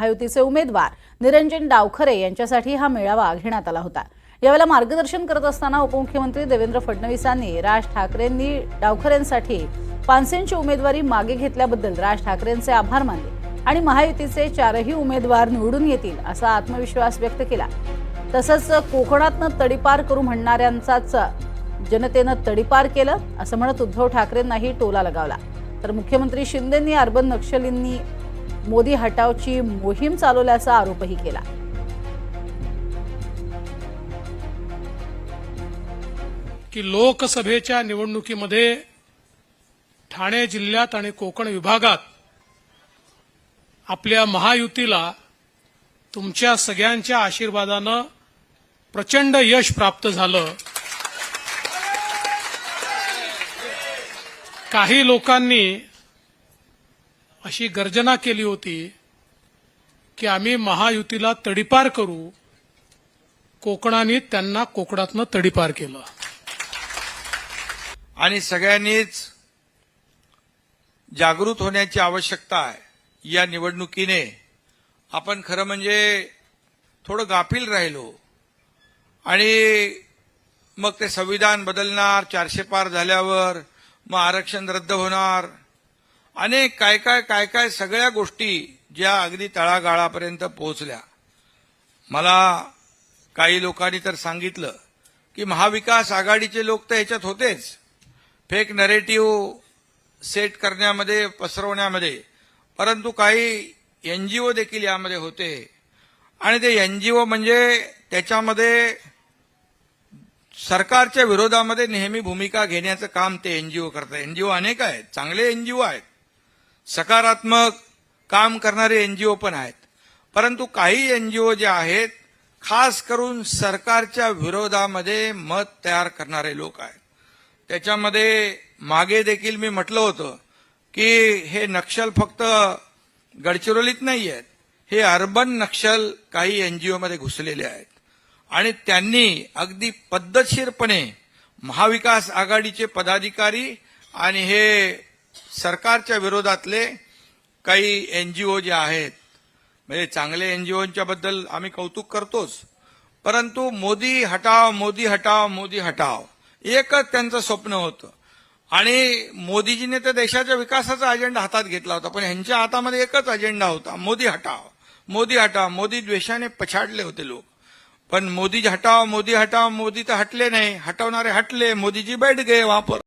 महायुतीचे उमेदवार निरंजन डावखरे यांच्यासाठी हा मेळावा घेण्यात आला होता। यावेळेला मार्गदर्शन करत असताना उपमुख्यमंत्री देवेंद्र फडणवीसांनी राज ठाकरेंनी डावखरेंसाठी पानसेंची उमेदवारी मागे घेतल्याबद्दल राज ठाकरेंचे आभार मानले आणि महायुतीचे चारही उमेदवार निवडून येतील असा आत्मविश्वास व्यक्त केला। तसंच कोकणातनं तडीपार करू म्हणणाऱ्यांचाच जनतेनं तडीपार केलं असं म्हणत उद्धव ठाकरेंनाही टोला लगावला। तर मुख्यमंत्री शिंदेंनी अर्बन नक्षलींनी मोदी हटावची मोहीम चालवल्याचा आरोपही केला। की लोकसभेच्या निवडणुकीमध्ये ठाणे जिल्ह्यात आणि कोकण विभागात आपल्या महायुतीला तुमच्या सगळ्यांच्या आशीर्वादानं प्रचंड यश प्राप्त झालं। काही लोकांनी अशी गर्जना केली होती की आम्ही महायुतीला तडीपार करू, कोकणाने त्यांना कोकणातनं तडीपार केलं आणि सगळ्यांनीच जागृत होण्याची आवश्यकता आहे। या निवडणुकीने आपण खरं म्हणजे थोडं गाफील राहिलो आणि मग ते संविधान बदलणार, 400 पार झाल्यावर मग आरक्षण रद्द होणार, अनेक काय सगळ्या गोष्टी ज्या अगदी तळागाळापर्यंत पोहोचल्या। मला काही लोकांनी तर सांगितलं की महाविकास आघाडीचे लोक तर ह्याच्यात होतेच, फेक नरेटिव्ह सेट करण्यामध्ये, पसरवण्यामध्ये, परंतु काही एनजीओ देखील यामध्ये होते आणि ते एनजीओ म्हणजे त्याच्यामध्ये सरकारच्या विरोधामध्ये नेहमी भूमिका घेण्याचं काम ते एनजीओ करतात। एनजीओ अनेक आहेत, चांगले एनजीओ आहेत, सकारात्मक काम करणारे एनजीओ पण आहेत, परंतु काही एनजीओ जे आहेत खास करून सरकारच्या विरोधामध्ये मत तयार करणारे लोक आहेत। त्याच्यामध्ये मागे देखील मी म्हटलं होतं की हे नक्षल फक्त गडचिरोलीत नाही आहेत, हे अर्बन नक्षल काही एनजीओमध्ये घुसलेले आहेत आणि त्यांनी अगदी पद्धतशीरपणे महाविकास आघाडीचे पदाधिकारी आणि हे सरकारच्या विरोधातले काही एनजीओ जे आहेत, म्हणजे चांगले एनजीओच्या बद्दल आम्ही कौतुक करतोच, परंतु मोदी हटाव, मोदी हटाव, मोदी हटाव एकच त्यांचं स्वप्न होतं आणि मोदीजीने तर देशाच्या विकासाचा अजेंडा हातात घेतला होता, पण ह्यांच्या हातामध्ये एकच अजेंडा होता, मोदी हटाव, मोदी हटाव। मोदी द्वेषाने पछाडले होते लोक, पण मोदी हटाव, मोदी हटाव, मोदी तर हटले नाही, हटवणारे हटले, मोदीजी बैठ गए वहां पर।